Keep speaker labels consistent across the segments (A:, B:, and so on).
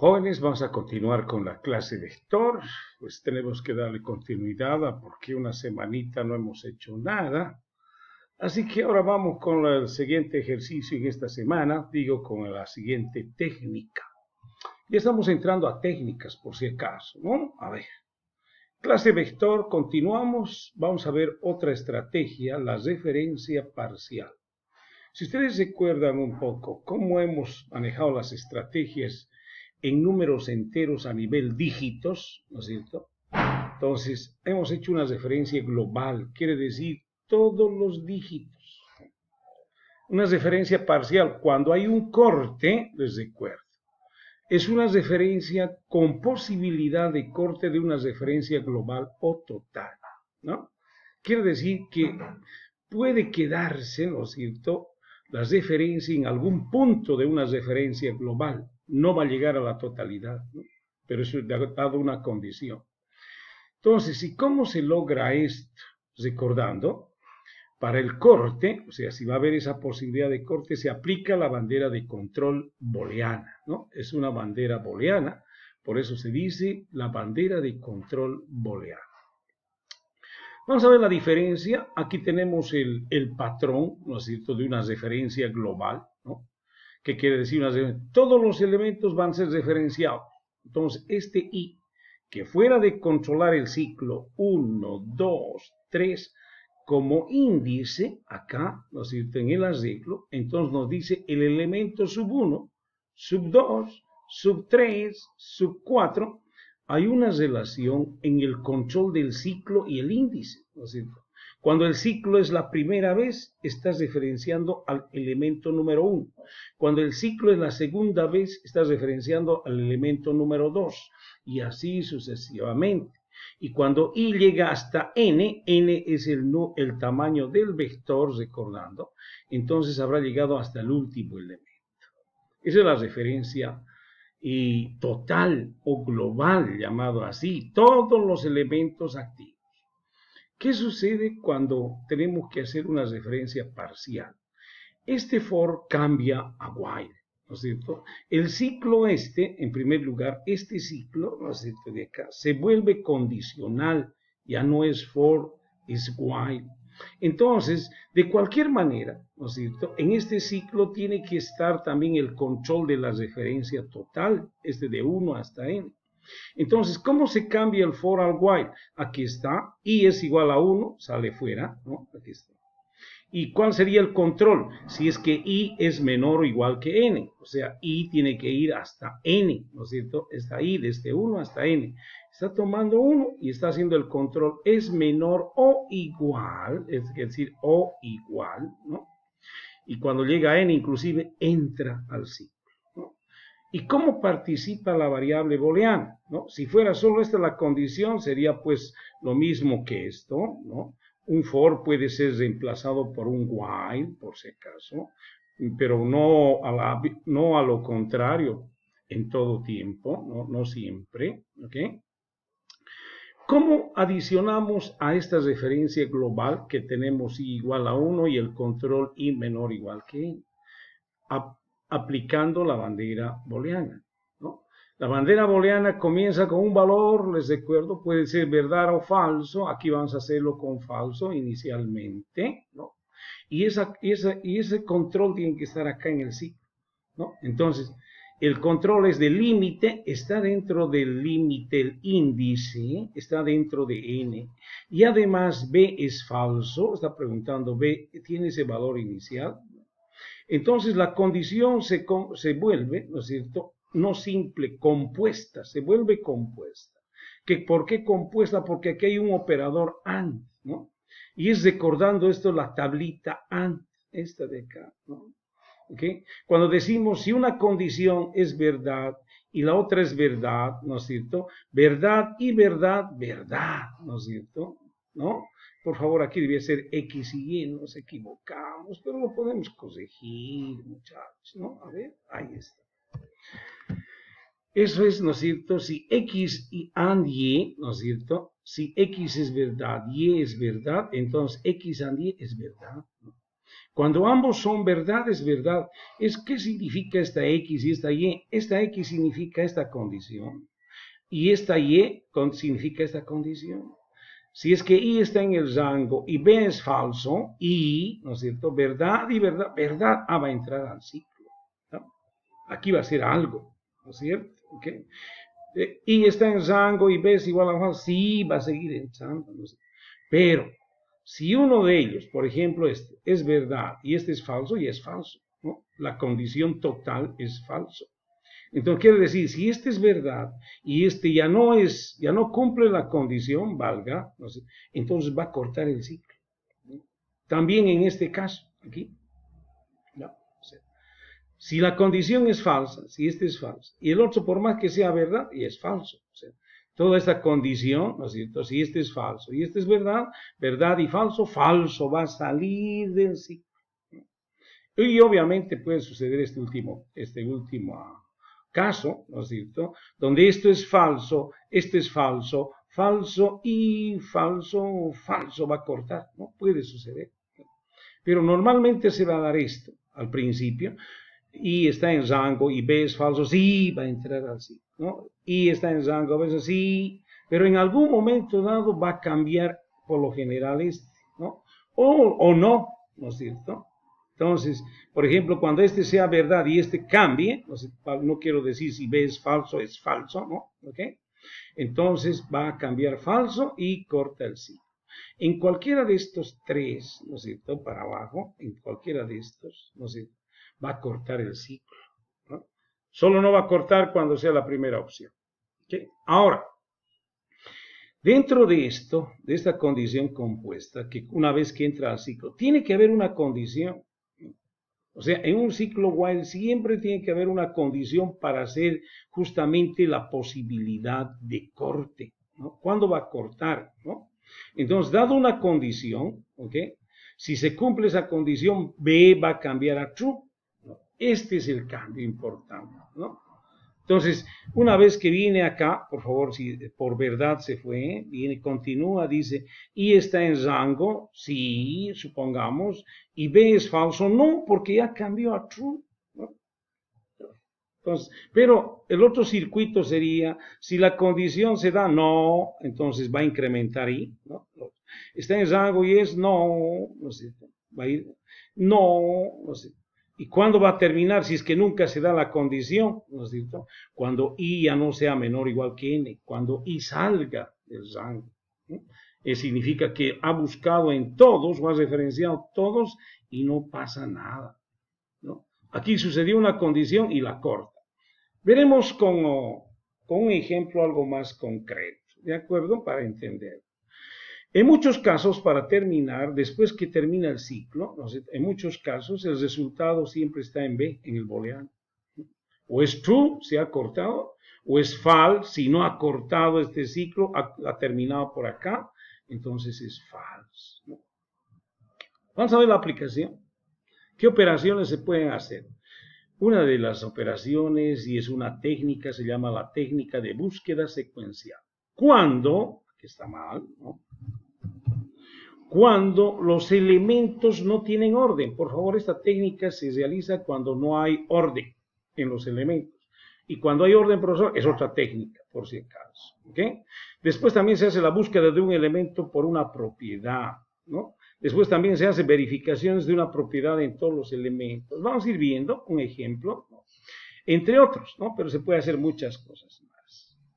A: Jóvenes, vamos a continuar con la clase vector. Pues tenemos que darle continuidad a porque una semanita no hemos hecho nada. Así que ahora vamos con el siguiente ejercicio en esta semana, digo con la siguiente técnica. Ya estamos entrando a técnicas por si acaso, ¿no? A ver, clase vector, continuamos. Vamos a ver otra estrategia, la referencia parcial. Si ustedes recuerdan un poco cómo hemos manejado las estrategias en números enteros a nivel dígitos, ¿no es cierto? Entonces, hemos hecho una referencia global, quiere decir todos los dígitos. Una referencia parcial, cuando hay un corte, les recuerdo, es una referencia con posibilidad de corte de una referencia global o total, ¿no? Quiere decir que puede quedarse, ¿no es cierto?, la referencia en algún punto de una referencia global. No va a llegar a la totalidad, ¿no? Pero eso dado una condición. Entonces, ¿y cómo se logra esto? Recordando, para el corte, o sea, si va a haber esa posibilidad de corte, se aplica la bandera de control booleana, ¿no? Es una bandera booleana, por eso se dice la bandera de control booleana. Vamos a ver la diferencia. Aquí tenemos el patrón, ¿no es cierto?, de una referencia global, ¿no? ¿Qué quiere decir? Todos los elementos van a ser referenciados. Entonces, este I, que fuera de controlar el ciclo 1, 2, 3, como índice, acá, ¿no es cierto?, en el arreglo, entonces nos dice el elemento sub 1, sub 2, sub 3, sub 4, hay una relación en el control del ciclo y el índice, ¿no es cierto? Cuando el ciclo es la primera vez, estás referenciando al elemento número 1. Cuando el ciclo es la segunda vez, estás referenciando al elemento número 2. Y así sucesivamente. Y cuando I llega hasta N, N es el tamaño del vector, recordando, entonces habrá llegado hasta el último elemento. Esa es la referencia total o global, llamado así, todos los elementos activos. ¿Qué sucede cuando tenemos que hacer una referencia parcial? Este for cambia a while, ¿no es cierto? El ciclo en primer lugar, este ciclo, ¿no es cierto?, de acá, se vuelve condicional, ya no es for, es while. Entonces, de cualquier manera, ¿no es cierto?, en este ciclo tiene que estar también el control de la referencia total, de 1 hasta n. Entonces, ¿cómo se cambia el for al while? Aquí está, I es igual a 1, sale fuera, ¿no? Aquí está. ¿Y cuál sería el control? Si es que I es menor o igual que N, o sea, I tiene que ir hasta N, ¿no es cierto? Está I desde 1 hasta N. Está tomando 1 y está haciendo el control, es menor o igual, es decir, o igual, ¿no? Y cuando llega a N, inclusive, entra al ciclo. ¿Y cómo participa la variable booleana? ¿No? Si fuera solo esta la condición, sería pues lo mismo que esto, ¿no? Un for puede ser reemplazado por un while, por si acaso, pero no a lo contrario en todo tiempo, no siempre, ¿ok? ¿Cómo adicionamos a esta referencia global que tenemos I igual a 1 y el control I menor o igual que N? Aplicando la bandera booleana, ¿no? La bandera booleana comienza con un valor, les recuerdo, puede ser verdad o falso. Aquí vamos a hacerlo con falso inicialmente, ¿no? Y ese control tiene que estar acá en el ciclo, ¿no? Entonces, el control es del límite, está dentro del límite, el índice, está dentro de n. Y además B es falso, está preguntando B, ¿tiene ese valor inicial? Entonces la condición se vuelve, ¿no es cierto?, no simple, compuesta, se vuelve compuesta. ¿Por qué compuesta? Porque aquí hay un operador AND, ¿no? Y es recordando esto la tablita AND, esta de acá, ¿no? ¿Okay? Cuando decimos si una condición es verdad y la otra es verdad, ¿no es cierto? Verdad y verdad, verdad, ¿no es cierto? ¿No? Por favor, aquí debía ser X y Y, nos equivocamos, pero lo podemos corregir, muchachos, ¿no? A ver, ahí está. Eso es, ¿no es cierto? Si X y and Y, ¿no es cierto? Si X es verdad, Y es verdad, entonces X and Y es verdad, ¿no? Cuando ambos son verdad, es verdad. ¿Qué significa esta X y esta Y? Esta X significa esta condición. Y esta Y significa esta condición. Si es que Y está en el rango y B es falso, Y, ¿no es cierto? Verdad y verdad, verdad, va a entrar al ciclo, ¿no? Aquí va a ser algo, ¿no es cierto? ¿Okay? Y está en rango y B es igual a falso, sí, va a seguir entrando, ¿no? Pero, si uno de ellos, por ejemplo, este es verdad y este es falso, y es falso, ¿no? La condición total es falso. Entonces quiere decir, si este es verdad y este ya no cumple la condición, valga, no sé, entonces va a cortar el ciclo. También en este caso, aquí, no, o sea, si la condición es falsa, si este es falso, y el otro por más que sea verdad, y es falso, o sea, toda esta condición, ¿no es cierto? Si este es falso y este es verdad, verdad y falso, falso va a salir del ciclo. Y obviamente puede suceder este último caso, ¿no es cierto? Donde esto es falso y falso va a cortar, ¿no? Puede suceder. Pero normalmente se va a dar esto al principio, y está en rango, y B es falso, sí, va a entrar así, ¿no? Y está en rango, a veces sí, pero en algún momento dado va a cambiar por lo general ¿no? O no, ¿no es cierto? Entonces, por ejemplo, cuando este sea verdad y este cambie, no quiero decir si B es falso, ¿no? ¿Ok? Entonces va a cambiar falso y corta el ciclo. En cualquiera de estos tres, ¿no es cierto? Para abajo, en cualquiera de estos, ¿no es cierto? Va a cortar el ciclo, ¿no? Solo no va a cortar cuando sea la primera opción. ¿Okay? Ahora, dentro de esto, de esta condición compuesta, que una vez que entra al ciclo, tiene que haber una condición. O sea, en un ciclo while siempre tiene que haber una condición para hacer justamente la posibilidad de corte, ¿no? ¿Cuándo va a cortar, no? Entonces, dado una condición, ¿ok? Si se cumple esa condición, B va a cambiar a true, ¿no? Este es el cambio importante, ¿no? Entonces, una vez que viene acá, por favor, si por verdad se fue, viene, continúa, dice, y está en rango, sí, supongamos, y B es falso, no, porque ya cambió a true, ¿no? Entonces, pero el otro circuito sería, si la condición se da no, entonces va a incrementar I, ¿no? Está en rango y es no sé, va a ir, no sé. ¿Y cuándo va a terminar? Si es que nunca se da la condición, ¿no es cierto? Cuando I ya no sea menor o igual que N, cuando I salga del rango, ¿no? Significa que ha buscado en todos, o ha referenciado todos, y no pasa nada, ¿no? Aquí sucedió una condición y la corta. Veremos con un ejemplo algo más concreto, ¿de acuerdo? Para entender. En muchos casos, para terminar, después que termina el ciclo, en muchos casos el resultado siempre está en B, en el booleano. O es true, se ha cortado, o es false, si no ha cortado este ciclo, ha terminado por acá, entonces es false, ¿no? Vamos a ver la aplicación. ¿Qué operaciones se pueden hacer? Una de las operaciones, y es una técnica, se llama la técnica de búsqueda secuencial. Cuando, que está mal, ¿no? Cuando los elementos no tienen orden. Por favor, esta técnica se realiza cuando no hay orden en los elementos. Y cuando hay orden, profesor, es otra técnica, por si acaso. ¿Okay? Después también se hace la búsqueda de un elemento por una propiedad, ¿no? Después también se hace verificaciones de una propiedad en todos los elementos. Vamos a ir viendo un ejemplo, ¿no? Entre otros, ¿no? Pero se puede hacer muchas cosas más.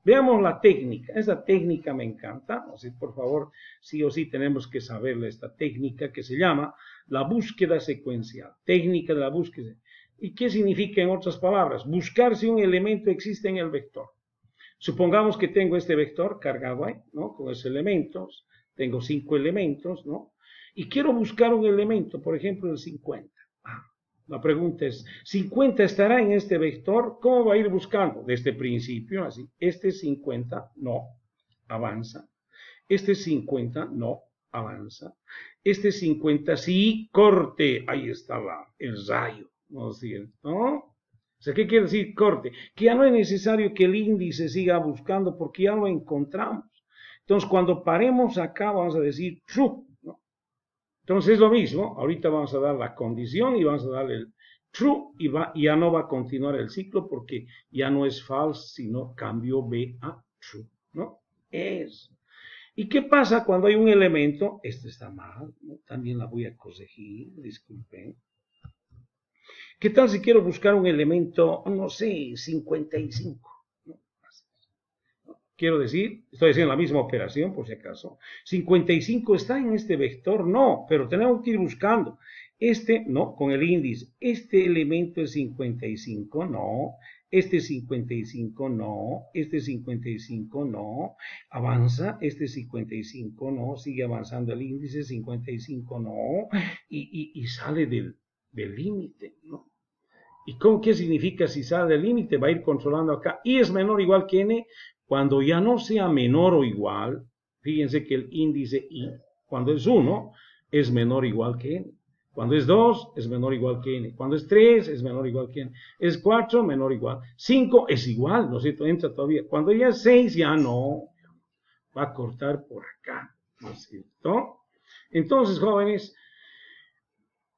A: Veamos la técnica. Esta técnica me encanta. Así, por favor, sí o sí tenemos que saberle esta técnica que se llama la búsqueda secuencial. Técnica de la búsqueda. ¿Y qué significa en otras palabras? Buscar si un elemento existe en el vector. Supongamos que tengo este vector cargado ahí, ¿no? Con esos elementos. Tengo 5 elementos, ¿no? Y quiero buscar un elemento, por ejemplo, el 50. La pregunta es, ¿50 estará en este vector? ¿Cómo va a ir buscando? Desde el principio, así. Este 50 no avanza. Este 50 no avanza. Este 50 sí, corte. Ahí está el rayo, ¿no es cierto? ¿No? O sea, ¿qué quiere decir corte? Que ya no es necesario que el índice siga buscando porque ya lo encontramos. Entonces, cuando paremos acá, vamos a decir true, ¿no? Entonces es lo mismo, ahorita vamos a dar la condición y vamos a darle el true y ya no va a continuar el ciclo porque ya no es false, sino cambió B a true, ¿no? ¿Y qué pasa cuando hay un elemento? Este está mal, ¿no? También la voy a corregir, disculpen. ¿Qué tal si quiero buscar un elemento, no sé, 55? ¿No? Quiero decir, estoy haciendo la misma operación por si acaso. 55 está en este vector, no, pero tenemos que ir buscando. No, con el índice. Este elemento es 55, no. Este 55, no. Este 55, no. Avanza, este 55, no. Sigue avanzando el índice, 55, no. Y sale del límite, ¿no? ¿Y qué significa si sale del límite? Va a ir controlando acá. Y es menor o igual que n. Cuando ya no sea menor o igual, fíjense que el índice i, cuando es 1, es menor o igual que n. Cuando es 2, es menor o igual que n. Cuando es 3, es menor o igual que n. Es 4, menor o igual. 5 es igual, ¿no es cierto? Entra todavía. Cuando ya es 6, ya no. Va a cortar por acá, ¿no es cierto? Entonces, jóvenes,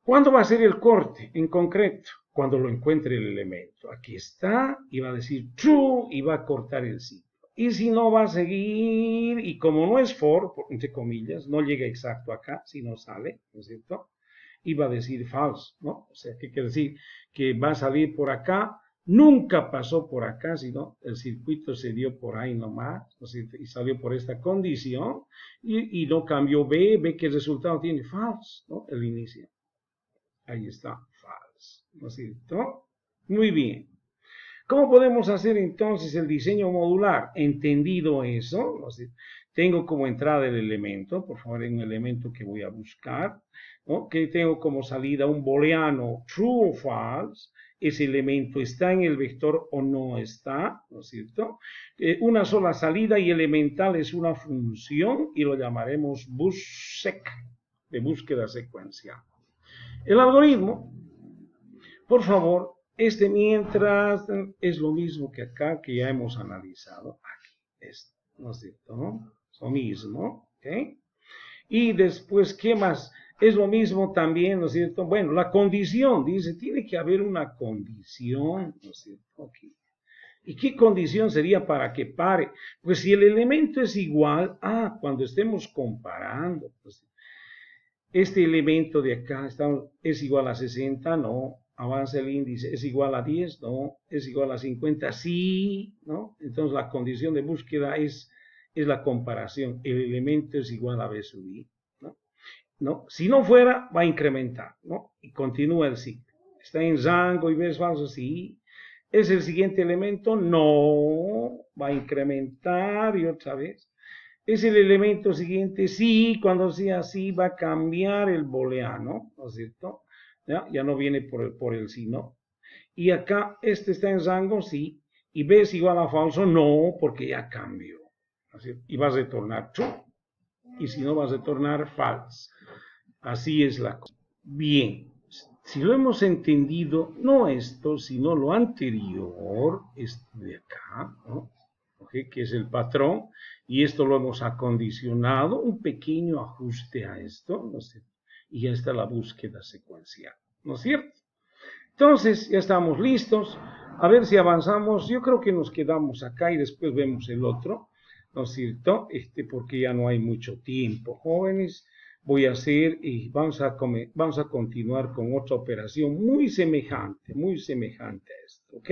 A: ¿cuándo va a ser el corte en concreto? Cuando lo encuentre el elemento. Aquí está, y va a decir true, y va a cortar el ciclo. Y si no, va a seguir, y como no es for, entre comillas, no llega exacto acá, si no sale, ¿no es cierto? Y va a decir false, ¿no? O sea, ¿qué quiere decir? Que va a salir por acá, nunca pasó por acá, sino el circuito se dio por ahí nomás, ¿no es cierto? Y salió por esta condición, y no cambió B, ve que el resultado tiene false, ¿no? El inicio. Ahí está, false, ¿no es cierto? Muy bien. ¿Cómo podemos hacer entonces el diseño modular? Entendido eso, ¿no? Tengo como entrada el elemento, por favor, un elemento que voy a buscar, ¿no? Que tengo como salida un booleano true o false, ese elemento está en el vector o no está, ¿no es cierto? Una sola salida y elemental es una función y lo llamaremos bussec, de búsqueda secuencial. El algoritmo, por favor, mientras es lo mismo que acá, que ya hemos analizado. Aquí, ¿no es cierto? ¿No? Es lo mismo, ¿ok? Y después, ¿qué más? Es lo mismo también, ¿no es cierto? Bueno, la condición, dice, tiene que haber una condición, ¿no es cierto? Okay. ¿Y qué condición sería para que pare? Pues si el elemento es igual, cuando estemos comparando, pues, este elemento de acá es igual a 60, no. Avanza el índice, ¿es igual a 10? No. ¿Es igual a 50? Sí, ¿no? Entonces la condición de búsqueda es la comparación. El elemento es igual a B sub I, ¿no? Si no fuera, va a incrementar, ¿no? Y continúa el ciclo. ¿Está en rango y B es falso? Sí. ¿Es el siguiente elemento? No. Va a incrementar y otra vez. ¿Es el elemento siguiente? Sí. Cuando sea así, va a cambiar el booleano, ¿no es cierto? Ya no viene por el sí, ¿no? Y acá, está en rango, sí. Y B es igual a falso, no, porque ya cambió. Y vas a retornar true. Y si no, vas a retornar false. Así es la cosa. Bien. Si lo hemos entendido, no esto, sino lo anterior, esto de acá, ¿no? ¿Okay? Que es el patrón. Y esto lo hemos acondicionado, un pequeño ajuste a esto, ¿no es cierto? Y ya está la búsqueda secuencial, ¿no es cierto? Entonces, ya estamos listos. A ver si avanzamos. Yo creo que nos quedamos acá y después vemos el otro, ¿no es cierto? Porque ya no hay mucho tiempo, jóvenes. Voy a hacer y vamos a continuar con otra operación muy semejante a esto, ¿ok?